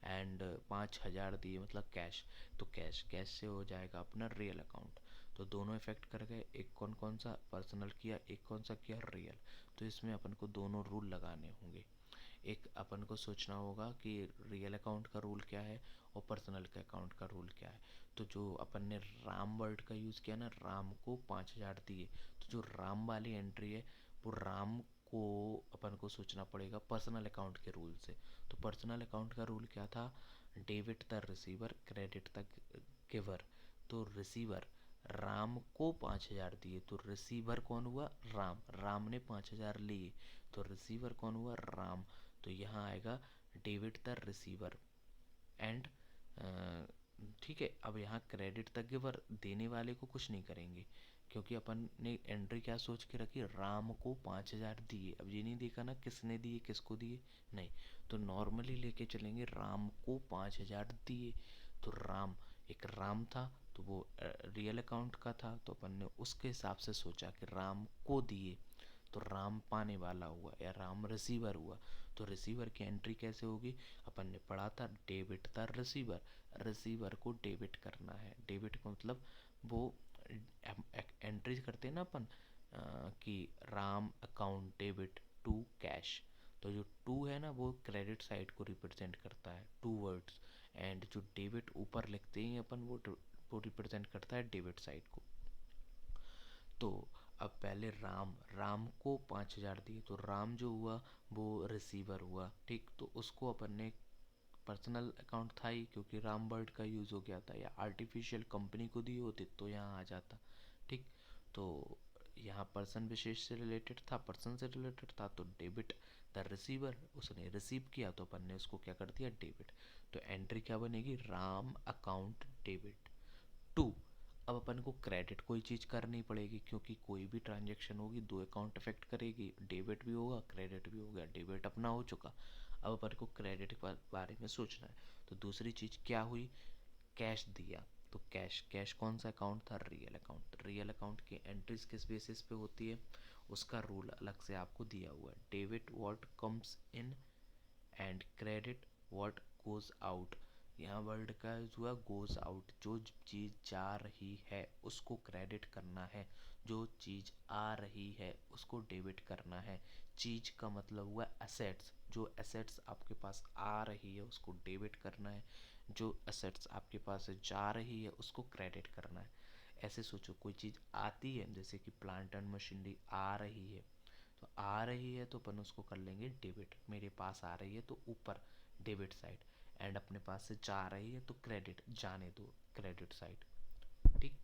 एंड 5,000 दिए मतलब कैश, तो कैश कैश से हो जाएगा अपना रियल अकाउंट। तो दोनों इफेक्ट कर गए, एक कौन कौन सा? पर्सनल किया, एक कौन सा किया? रियल। तो इसमें अपन को दोनों रूल लगाने होंगे। एक अपन को सोचना होगा कि रियल अकाउंट का रूल क्या है और पर्सनल के अकाउंट का रूल क्या है। तो जो अपन ने राम वर्ड का यूज़ किया ना, राम को 5,000 दिए, तो जो राम वाली एंट्री है वो राम को अपन को सोचना पड़ेगा पर्सनल अकाउंट के रूल से। तो पर्सनल अकाउंट का रूल क्या था? Debit the receiver, credit the giver. तो रिसीवर राम को 5,000 दिए, तो रिसीवर कौन हुआ? राम राम ने 5,000 लिए, तो रिसीवर कौन हुआ? राम। तो यहाँ आएगा डेबिट द रिसीवर एंड, ठीक है। अब यहाँ क्रेडिट द गिवर, देने वाले को कुछ नहीं करेंगे, क्योंकि अपन ने एंट्री क्या सोच के रखी? राम को 5,000 दिए। अब ये नहीं देखा ना किसने दिए किसको दिए, नहीं, तो नॉर्मली लेके चलेंगे राम को 5,000 दिए। तो राम, एक राम था तो वो रियल अकाउंट का था, तो अपन ने उसके हिसाब से सोचा कि राम को दिए, तो राम पाने वाला हुआ या राम रिसीवर हुआ। तो रिसीवर की एंट्री कैसे होगी? अपन ने पढ़ा था डेबिट था रिसीवर, रिसीवर को डेबिट करना है। डेबिट का मतलब वो एंट्री करते हैं ना अपन कि Ram account debit to cash. तो जो टू है ना वो क्रेडिट साइड को रिप्रेजेंट करता है, टू वर्ड्स, एंड जो डेबिट ऊपर लिखते हैं अपन वो रिप्रेजेंट करता है डेबिट साइड को। तो अब पहले राम राम को 5,000 दिए, तो राम जो हुआ वो रिसीवर हुआ, ठीक। तो उसको अपन ने, पर्सनल अकाउंट था ही क्योंकि राम वर्ड का यूज़ हो गया था, या आर्टिफिशियल कंपनी को दिए होते तो यहाँ आ जाता, ठीक। तो यहाँ पर्सन विशेष से रिलेटेड था, पर्सन से रिलेटेड था, तो डेबिट द रिसीवर, उसने रिसीव किया तो अपन ने उसको क्या कर दिया? डेबिट। तो एंट्री क्या बनेगी? Ram account debit to. अब अपन को क्रेडिट कोई चीज़ करनी पड़ेगी, क्योंकि कोई भी ट्रांजैक्शन होगी दो अकाउंट इफेक्ट करेगी, डेबिट भी होगा क्रेडिट भी हो गया। डेबिट अपना हो चुका, अब अपन को क्रेडिट के बारे में सोचना है। तो दूसरी चीज़ क्या हुई? कैश दिया, तो कैश कैश कौन सा अकाउंट था? Real account. रियल अकाउंट की एंट्रीज किस बेसिस पे होती है? उसका रूल अलग से आपको दिया हुआ है, debit what comes in and credit what goes out. यहाँ वर्ड का यूज हुआ गोज आउट, जो चीज़ जा रही है उसको क्रेडिट करना है, जो चीज़ आ रही है उसको डेबिट करना है। चीज़ का मतलब हुआ एसेट्स, जो एसेट्स आपके पास आ रही है उसको डेबिट करना है, जो एसेट्स आपके पास जा रही है उसको क्रेडिट करना है। ऐसे सोचो कोई चीज़ आती है, जैसे कि प्लांट एंड मशीनरी आ रही है, तो आ रही है तो अपन उसको कर लेंगे डेबिट। मेरे पास आ रही है तो ऊपर डेबिट साइड, एंड अपने पास से जा रही है तो क्रेडिट, जाने दो क्रेडिट साइड। ठीक,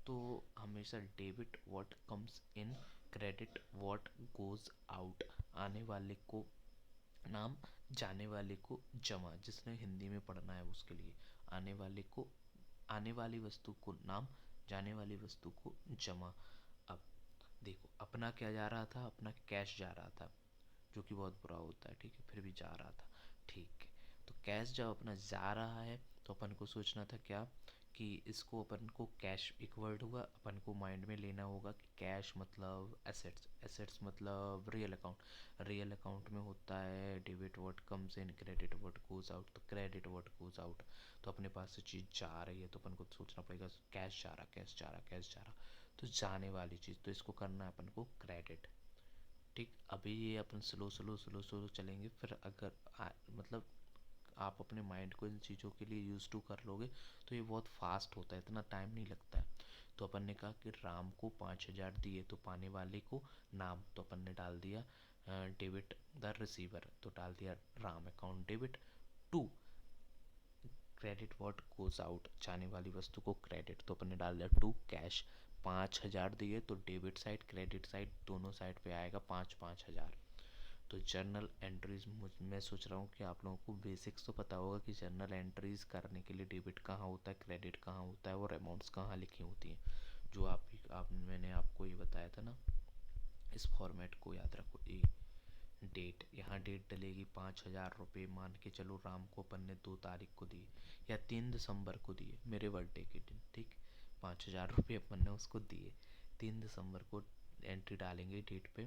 तो हमेशा debit what comes in, credit what goes out. आने वाले को नाम, जाने वाले को जमा, जिसने हिंदी में पढ़ना है उसके लिए। आने वाले को, आने वाली वस्तु को नाम, जाने वाली वस्तु को जमा। अब देखो अपना क्या जा रहा था, अपना कैश जा रहा था, जो कि बहुत बुरा होता है, ठीक है, फिर भी जा रहा था। ठीक है, तो कैश जब अपना जा रहा है तो अपन को सोचना था क्या, कि इसको अपन को कैश, एक वर्ड हुआ अपन को माइंड में लेना होगा कि कैश मतलब एसेट्स, एसेट्स मतलब रियल अकाउंट, रियल अकाउंट में होता है debit what comes in, credit what goes out, तो क्रेडिट व्हाट गोज आउट। तो अपने पास से चीज़ जा रही है तो अपन को सोचना पड़ेगा कैश जा रहा, कैश जा रहा, कैश जा रहा, तो जाने वाली चीज़, तो इसको करना है अपन को क्रेडिट। ठीक, अभी ये अपन स्लो स्लो स्लो स्लो चलेंगे, फिर अगर मतलब आप अपने माइंड को इन चीज़ों के लिए यूज़ टू कर लोगे तो ये बहुत फास्ट होता है, इतना टाइम नहीं लगता है। तो अपन ने कहा कि राम को 5,000 दिए, तो पाने वाले को नाम, तो अपन ने डाल दिया डेबिट द रिसीवर, तो डाल दिया Ram account debit to credit what goes out, जाने वाली वस्तु को क्रेडिट, तो अपन ने डाल दिया टू कैश। 5,000 दिए तो डेबिट साइड क्रेडिट साइड दोनों साइड पे आएगा 5,000। तो जर्नल एंट्रीज, मैं सोच रहा हूँ कि आप लोगों को बेसिक्स तो पता होगा कि जर्नल एंट्रीज करने के लिए डेबिट कहाँ होता है, क्रेडिट कहाँ होता है, और अमाउंट्स कहाँ लिखी होती हैं, जो आप मैंने आपको ये बताया था ना। इस फॉर्मेट को याद रखो। ए डेट, यहाँ डेट डलेगी 5,000 रुपये, मान के चलो राम को अपन ने 2 तारीख को दिए या 3 दिसंबर को दिए, मेरे बर्थडे के दिन, ठीक। 5,000 रुपये अपन ने उसको दिए, 3 दिसंबर को एंट्री डालेंगे डेट पे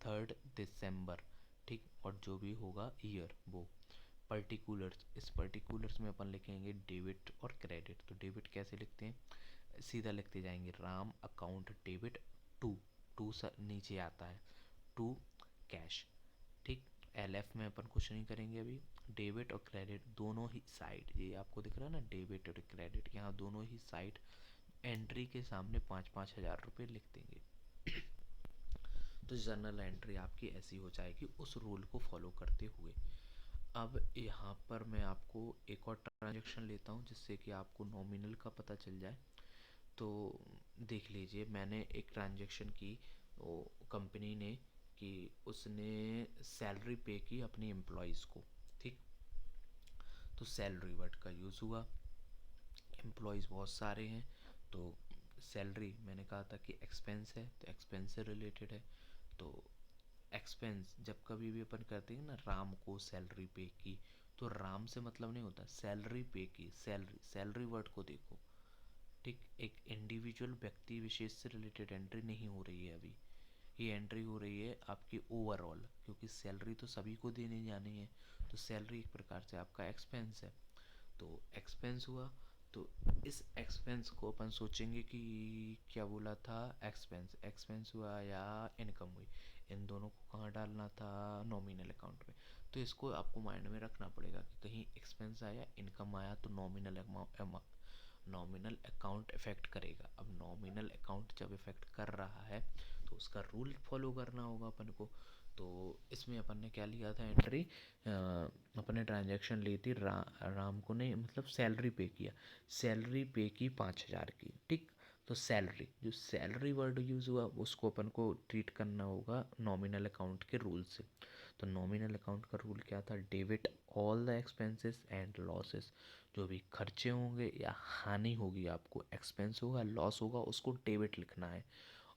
3 दिसंबर, ठीक। और जो भी होगा ईयर वो पर्टिकुलर्स, इस पर्टिकुलर्स में अपन लिखेंगे डेबिट और क्रेडिट। तो डेबिट कैसे लिखते हैं, सीधा लिखते जाएंगे Ram account debit to, to नीचे आता है टू कैश, ठीक। एल एफ में अपन कुछ नहीं करेंगे अभी, डेबिट और क्रेडिट दोनों ही साइड, ये आपको दिख रहा है ना डेबिट और क्रेडिट, यहाँ दोनों ही साइड एंट्री के सामने 5,000 रुपये लिख देंगे। तो जर्नल एंट्री आपकी ऐसी हो जाएगी उस रूल को फॉलो करते हुए। अब यहाँ पर मैं आपको एक और ट्रांजेक्शन लेता हूँ जिससे कि आपको नॉमिनल का पता चल जाए। तो देख लीजिए, मैंने एक ट्रांजेक्शन की, वो कंपनी ने, कि उसने सैलरी पे की अपनी एम्प्लॉयज़ को, ठीक। तो सैलरी वर्ड का यूज़ हुआ, एम्प्लॉयज़ बहुत सारे हैं, तो सैलरी मैंने कहा था कि एक्सपेंस है, तो एक्सपेंस से रिलेटेड है। तो एक्सपेंस जब कभी भी अपन करते हैं ना, राम को सैलरी पे की, तो राम से मतलब नहीं होता, सैलरी पे की, सैलरी, सैलरी वर्ड को देखो, ठीक। एक इंडिविजुअल व्यक्ति विशेष से रिलेटेड एंट्री नहीं हो रही है अभी, ये एंट्री हो रही है आपकी ओवरऑल, क्योंकि सैलरी तो सभी को देने जानी है, तो सैलरी एक प्रकार से आपका एक्सपेंस है। तो एक्सपेंस हुआ, तो इस एक्सपेंस को अपन सोचेंगे कि क्या बोला था, एक्सपेंस, एक्सपेंस हुआ या इनकम हुई, इन दोनों को कहाँ डालना था, नॉमिनल अकाउंट में। तो इसको आपको माइंड में रखना पड़ेगा कि कहीं एक्सपेंस आया, इनकम आया, तो नॉमिनल अकाउंट इफेक्ट करेगा। अब नॉमिनल अकाउंट जब इफेक्ट कर रहा है तो उसका रूल फॉलो करना होगा अपन को। तो इसमें अपन ने क्या लिया था एंट्री, अपन ने ट्रांजैक्शन ली थी राम को नहीं, मतलब सैलरी पे किया, सैलरी पे की 5,000 की, ठीक। तो सैलरी, जो सैलरी वर्ड यूज़ हुआ उसको अपन को ट्रीट करना होगा नॉमिनल अकाउंट के रूल से। तो नॉमिनल अकाउंट का रूल क्या था, debit all the expenses and losses, जो भी खर्चे होंगे या हानि होगी, आपको एक्सपेंस होगा, लॉस होगा, उसको डेबिट लिखना है।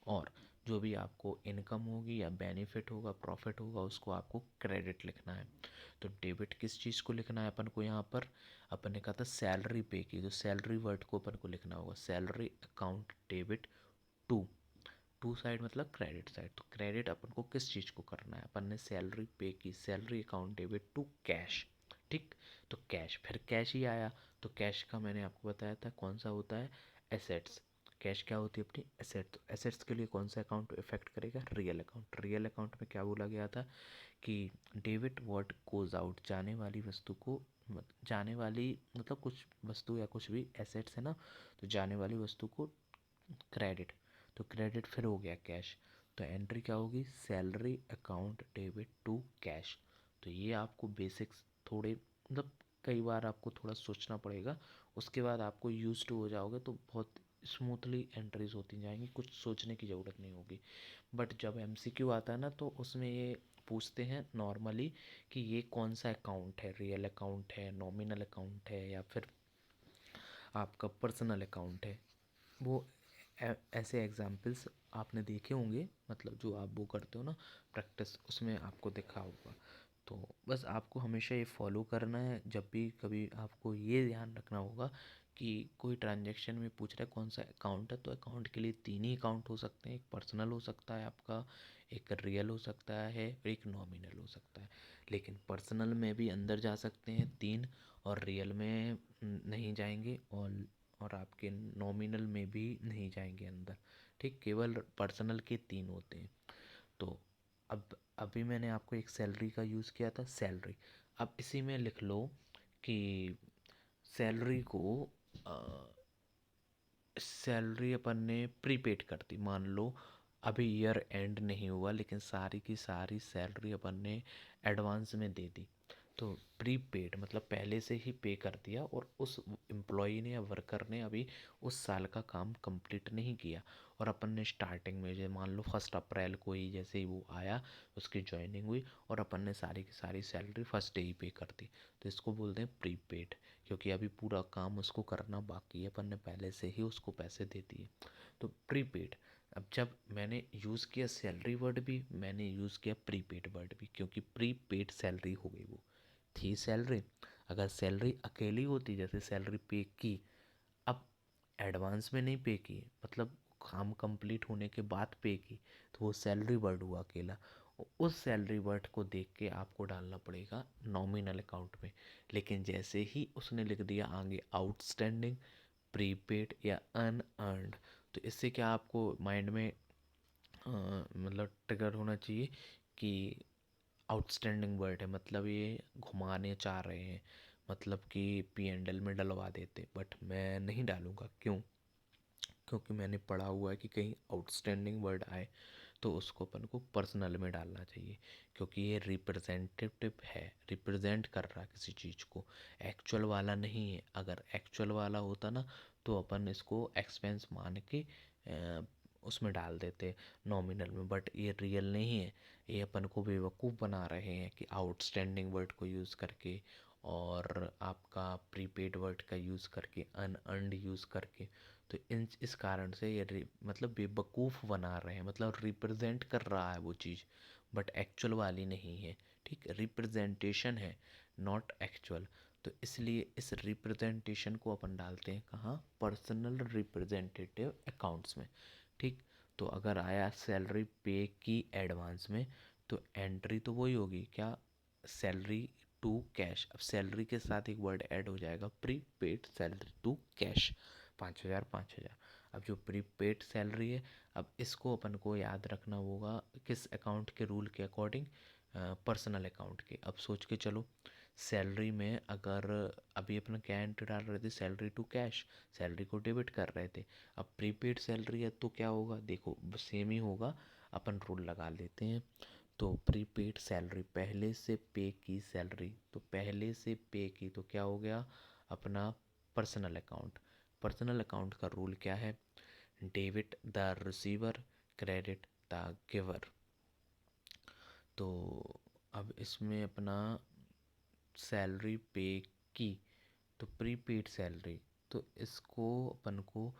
और जो भी आपको इनकम होगी या बेनिफिट होगा, प्रॉफिट होगा, उसको आपको क्रेडिट लिखना है। तो डेबिट किस चीज़ को लिखना है अपन को, यहाँ पर अपन ने कहा था सैलरी पे की, तो सैलरी वर्ड को अपन को लिखना होगा salary account debit to, to side मतलब क्रेडिट साइड, तो क्रेडिट अपन को किस चीज़ को करना है, अपन ने सैलरी पे की, salary account debit to cash, ठीक। तो कैश, फिर कैश ही आया, तो कैश का मैंने आपको बताया था कौन सा होता है, एसेट्स, कैश क्या होती है अपनी एसेट। तो एसेट्स के लिए कौन सा अकाउंट इफेक्ट करेगा, रियल अकाउंट। रियल अकाउंट में क्या बोला गया था कि डेबिट व्हाट गोज आउट, जाने वाली वस्तु को, जाने वाली मतलब कुछ वस्तु या कुछ भी एसेट्स है ना, तो जाने वाली वस्तु को क्रेडिट, तो क्रेडिट फिर हो गया कैश। तो एंट्री क्या होगी, salary account debit to cash. तो ये आपको बेसिक्स थोड़े मतलब कई बार आपको थोड़ा सोचना पड़ेगा, उसके बाद आपको यूज टू हो जाओगे तो बहुत स्मूथली एंट्रीज होती जाएंगी, कुछ सोचने की ज़रूरत नहीं होगी। बट जब एमसीक्यू आता है ना तो उसमें ये पूछते हैं नॉर्मली कि ये कौन सा अकाउंट है, रियल अकाउंट है, नॉमिनल अकाउंट है, या फिर आपका पर्सनल अकाउंट है। वो ऐसे एग्जाम्पल्स आपने देखे होंगे, मतलब जो आप वो करते हो ना प्रैक्टिस, उसमें आपको देखा होगा। तो बस आपको हमेशा ये फॉलो करना है, जब भी कभी आपको ये ध्यान रखना होगा कि कोई ट्रांजैक्शन में पूछ रहा है कौन सा अकाउंट है, तो अकाउंट के लिए तीन ही अकाउंट हो सकते हैं, एक पर्सनल हो सकता है आपका, एक रियल हो सकता है, और एक नॉमिनल हो सकता है। लेकिन पर्सनल में भी अंदर जा सकते हैं तीन, और रियल में नहीं जाएंगे, और आपके नॉमिनल में भी नहीं जाएंगे अंदर। ठीक, केवल पर्सनल के तीन होते हैं। तो अब अभी मैंने आपको एक सैलरी का यूज़ किया था, सैलरी। अब इसी में लिख लो कि सैलरी को सैलरी अपन ने प्रीपेड कर दी, मान लो अभी ईयर एंड नहीं हुआ लेकिन सारी की सारी सैलरी अपन ने एडवांस में दे दी। तो प्रीपेड मतलब पहले से ही पे कर दिया, और उस एम्प्लॉई ने या वर्कर ने अभी उस साल का काम कंप्लीट नहीं किया, और अपन ने स्टार्टिंग में, जैसे मान लो 1 अप्रैल को ही जैसे ही वो आया, उसकी ज्वाइनिंग हुई, और अपन ने सारी की सारी सैलरी फर्स्ट डे ही पे कर दी। तो इसको बोलते हैं प्रीपेड, क्योंकि अभी पूरा काम उसको करना बाकी है, अपन ने पहले से ही उसको पैसे दे दिए। तो प्रीपेड। अब जब मैंने यूज़ किया सैलरी वर्ड भी, मैंने यूज़ किया प्रीपेड वर्ड भी, क्योंकि प्रीपेड सैलरी हो गई, वो थी सैलरी। अगर सैलरी अकेली होती, जैसे सैलरी पे की, अब एडवांस में नहीं पे की, मतलब काम कंप्लीट होने के बाद पे की, तो वो सैलरी वर्ड हुआ अकेला। उस सैलरी वर्ड को देख के आपको डालना पड़ेगा नॉमिनल अकाउंट में। लेकिन जैसे ही उसने लिख दिया आगे आउटस्टैंडिंग, प्रीपेड या अनअर्नड, तो इससे क्या आपको माइंड में मतलब ट्रिगर होना चाहिए कि आउटस्टैंडिंग वर्ड है, मतलब ये घुमाने चाह रहे हैं, मतलब कि पी एंड एल में डलवा देते, बट मैं नहीं डालूंगा। क्यों? क्योंकि मैंने पढ़ा हुआ है कि कहीं आउटस्टैंडिंग वर्ड आए तो उसको अपन को पर्सनल में डालना चाहिए, क्योंकि ये रिप्रेजेंटेटिव है, रिप्रेजेंट कर रहा है किसी चीज़ को, एक्चुअल वाला नहीं है। अगर एक्चुअल वाला होता ना तो अपन इसको एक्सपेंस मान के उसमें डाल देते नॉमिनल में, बट ये रियल नहीं है। ये अपन को बेवकूफ़ बना रहे हैं कि आउटस्टैंडिंग वर्ड को यूज़ करके, और आपका प्रीपेड वर्ड का यूज़ करके, अनअर्नड यूज़ करके। तो इन इस कारण से ये मतलब बेवकूफ़ बना रहे हैं, मतलब रिप्रेजेंट कर रहा है वो चीज़, बट एक्चुअल वाली नहीं है। ठीक, रिप्रेजेंटेशन है, नॉट एक्चुअल। तो इसलिए इस रिप्रेजेंटेशन को अपन डालते हैं कहाँ, पर्सनल रिप्रेजेंटेटिव अकाउंट्स में। ठीक, तो अगर आया सैलरी पे की एडवांस में, तो एंट्री तो वही होगी क्या, सैलरी टू कैश। अब सैलरी के साथ एक वर्ड ऐड हो जाएगा, प्रीपेड सैलरी टू कैश, 5,000 5,000। अब जो प्रीपेड सैलरी है, अब इसको अपन को याद रखना होगा किस अकाउंट के रूल के अकॉर्डिंग, पर्सनल अकाउंट के। अब सोच के चलो, सैलरी में अगर अभी अपन क्या एंट्री डाल रहे थे, सैलरी टू कैश, सैलरी को डेबिट कर रहे थे। अब प्रीपेड सैलरी है तो क्या होगा, देखो सेम ही होगा, अपन रूल लगा लेते हैं। तो प्रीपेड सैलरी, पहले से पे की सैलरी, तो पहले से पे की तो क्या हो गया अपना पर्सनल अकाउंट। पर्सनल अकाउंट का रूल क्या है, debit the receiver, credit the giver. तो अब इसमें अपना सैलरी पे की, तो प्रीपेड सैलरी, तो इसको अपन को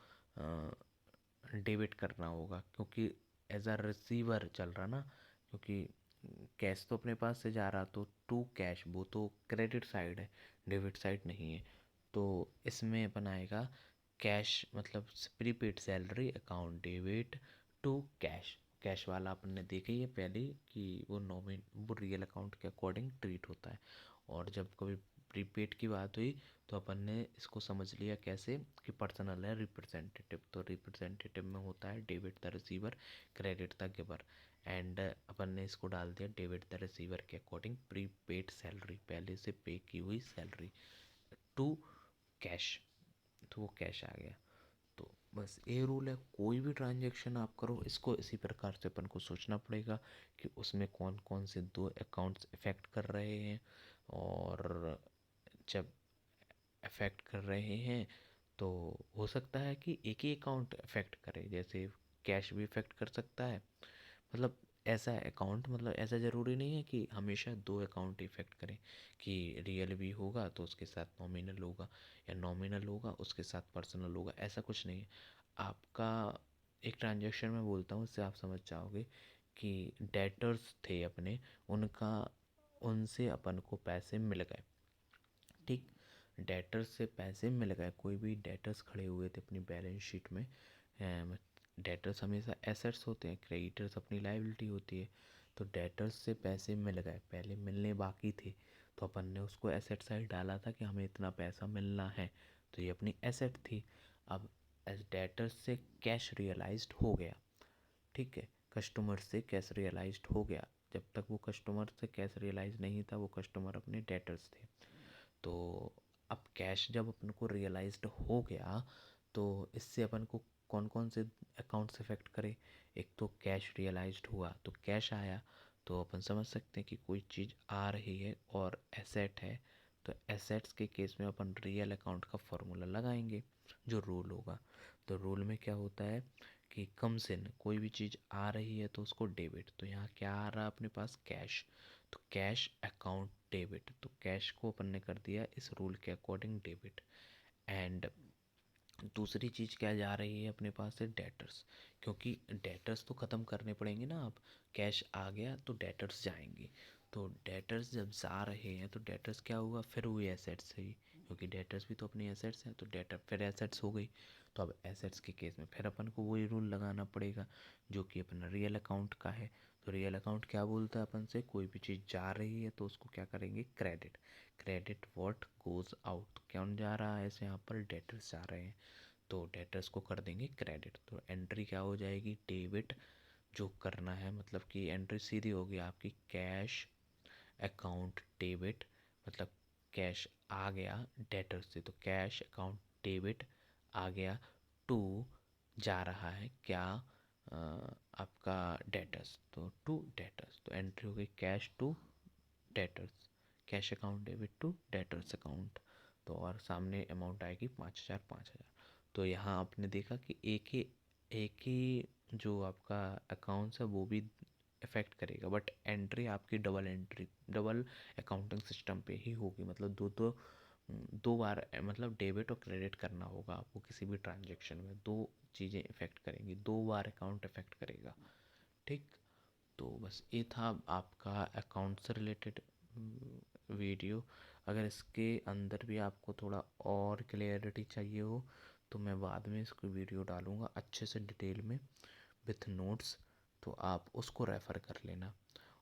डेबिट करना होगा, क्योंकि एज अ रिसीवर चल रहा ना, क्योंकि कैश तो अपने पास से जा रहा, तो टू कैश वो तो क्रेडिट साइड है, डेबिट साइड नहीं है। तो इसमें अपन आएगा कैश, मतलब prepaid salary account debit to cash. Cash वाला अपन ने देखा ही है पहले कि वो रियल अकाउंट के अकॉर्डिंग ट्रीट होता है, और जब कभी प्रीपेड की बात हुई तो अपन ने इसको समझ लिया कैसे कि पर्सनल है रिप्रेजेंटेटिव, तो रिप्रेजेंटेटिव में होता है debit the receiver, credit the giver, and अपन ने इसको डाल दिया डेबिट द रिसीवर के अकॉर्डिंग प्रीपेड सैलरी, पहले से पे की हुई सैलरी टू कैश, तो वो कैश आ गया। तो बस ये रूल है, कोई भी ट्रांजेक्शन आप करो इसको इसी प्रकार से अपन को सोचना पड़ेगा कि उसमें कौन कौन से दो अकाउंट्स इफ़ेक्ट कर रहे हैं, और जब अफेक्ट कर रहे हैं तो हो सकता है कि एक ही अकाउंट अफेक्ट करे, जैसे कैश भी इफेक्ट कर सकता है, मतलब ऐसा अकाउंट, मतलब ऐसा ज़रूरी नहीं है कि हमेशा दो अकाउंट इफेक्ट करें, कि रियल भी होगा तो उसके साथ नॉमिनल होगा, या नॉमिनल होगा उसके साथ पर्सनल होगा, ऐसा कुछ नहीं है। आपका एक ट्रांजेक्शन में बोलता हूँ, उससे आप समझ जाओगे कि डेटर्स थे अपने, उनका उनसे अपन को पैसे मिल गए, ठीक, डेटर्स से पैसे मिल गए, कोई भी डेटर्स खड़े हुए थे अपनी बैलेंस शीट में, डेटर्स हमेशा एसेट्स होते हैं, क्रेडिटर्स अपनी लायबिलिटी होती है, तो डेटर्स से पैसे मिल गए, पहले मिलने बाकी थे, तो अपन ने उसको एसेट साइड डाला था कि हमें इतना पैसा मिलना है, तो ये अपनी एसेट थी। अब एज डेटर्स से कैश रियलाइज्ड हो गया, ठीक है, कस्टमर से कैश रियलाइज्ड हो गया, जब तक वो कस्टमर से कैश रियलाइज नहीं था वो कस्टमर अपने डेटर्स थे, तो अब कैश जब अपन को रियलाइज्ड हो गया तो इससे अपन को कौन कौन से अकाउंट्स इफेक्ट करे, एक तो कैश रियलाइज्ड हुआ तो कैश आया, तो अपन समझ सकते हैं कि कोई चीज़ आ रही है और एसेट है, तो एसेट्स के केस में अपन रियल अकाउंट का फॉर्मूला लगाएंगे जो रूल होगा। तो रूल में क्या होता है कि कम से न कोई भी चीज़ आ रही है तो उसको डेबिट, तो यहाँ क्या आ रहा है अपने पास कैश, तो कैश अकाउंट डेबिट, तो कैश को अपन ने कर दिया इस रूल के अकॉर्डिंग डेबिट, एंड दूसरी चीज़ क्या जा रही है अपने पास से डेटर्स, क्योंकि डेटर्स तो ख़त्म करने पड़ेंगे ना, अब कैश आ गया तो डेटर्स जाएंगे, तो डेटर्स जब जा रहे हैं तो डेटर्स क्या हुआ, फिर हुई एसेट्स ही, क्योंकि डेटर्स भी तो अपनी एसेट्स हैं, तो डेटर फिर एसेट्स हो गई, तो अब एसेट्स के केस में फिर अपन को वही रूल लगाना पड़ेगा जो कि अपना रियल अकाउंट का है। तो रियल अकाउंट क्या बोलता है अपन से, कोई भी चीज़ जा रही है तो उसको क्या करेंगे, credit, credit what goes out, कौन जा रहा है ऐसे, यहाँ पर डेटर्स जा रहे हैं, तो डेटर्स को कर देंगे क्रेडिट, तो एंट्री क्या हो जाएगी, डेबिट, जो करना है मतलब कि एंट्री सीधी होगी आपकी कैश अकाउंट डेबिट, मतलब कैश आ गया डेटर से, तो कैश अकाउंट डेबिट आ गया टू, जा रहा है क्या, आपका डेटर्स, तो टू डेटर्स, तो एंट्री हो गई cash to debtors, cash account debit to debtors account, तो और सामने अमाउंट आएगी 5,000 5,000। तो यहाँ आपने देखा कि एक ही जो आपका अकाउंट्स है वो भी इफ़ेक्ट करेगा, बट एंट्री आपकी double entry, double accounting system पे ही होगी, मतलब दो बार मतलब डेबिट और क्रेडिट करना होगा आपको, किसी भी ट्रांजेक्शन में दो चीज़ें इफ़ेक्ट करेंगी, दो बार अकाउंट इफ़ेक्ट करेगा, ठीक। तो बस ये था आपका अकाउंट से रिलेटेड वीडियो। अगर इसके अंदर भी आपको थोड़ा और क्लियरिटी चाहिए हो तो मैं बाद में इसको वीडियो डालूँगा अच्छे से डिटेल में विथ नोट्स, तो आप उसको रेफ़र कर लेना,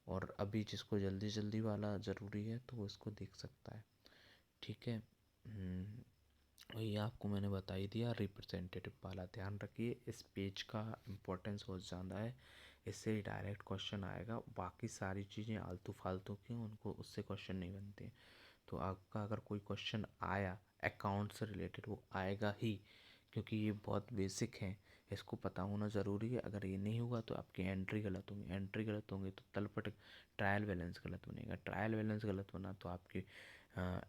और अभी जिसको जल्दी जल्दी वाला ज़रूरी है तो वो इसको देख सकता है, ठीक है। वही आपको मैंने बता ही दिया, रिप्रेजेंटेटिव वाला ध्यान रखिए, इस पेज का इम्पोर्टेंस बहुत ज़्यादा है, इससे डायरेक्ट क्वेश्चन आएगा, बाकी सारी चीज़ें आलतू फालतू की उनको उससे क्वेश्चन नहीं बनते, तो आपका अगर कोई क्वेश्चन आया अकाउंट से रिलेटेड वो आएगा ही, क्योंकि ये बहुत बेसिक है, इसको पता होना ज़रूरी है, अगर ये नहीं हुआ तो आपकी एंट्री गलत होंगी, एंट्री गलत होंगी तो तलपट ट्रायल बैलेंस गलत बनेगा, ट्रायल बैलेंस गलत बना तो आपके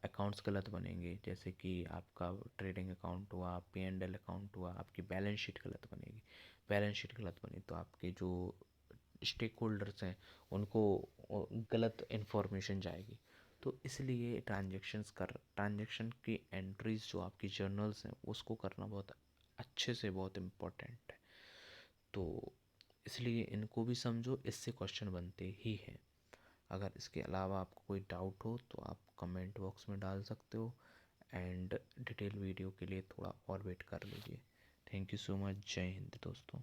अकाउंट्स गलत बनेंगे, जैसे कि आपका ट्रेडिंग अकाउंट हुआ, P&L अकाउंट हुआ, आपकी बैलेंस शीट गलत बनेगी, बैलेंस शीट गलत बनी तो आपके जो स्टेक होल्डर्स हैं उनको गलत इन्फॉर्मेशन जाएगी, तो इसलिए ट्रांजेक्शन की एंट्रीज जो आपकी जर्नल्स हैं उसको करना बहुत अच्छे से बहुत इम्पोर्टेंट है, तो इसलिए इनको भी समझो, इससे क्वेश्चन बनते ही हैं। अगर इसके अलावा आपको कोई डाउट हो तो आप कमेंट बॉक्स में डाल सकते हो, एंड डिटेल वीडियो के लिए थोड़ा और वेट कर लीजिए। थैंक यू सो मच, जय हिंद दोस्तों।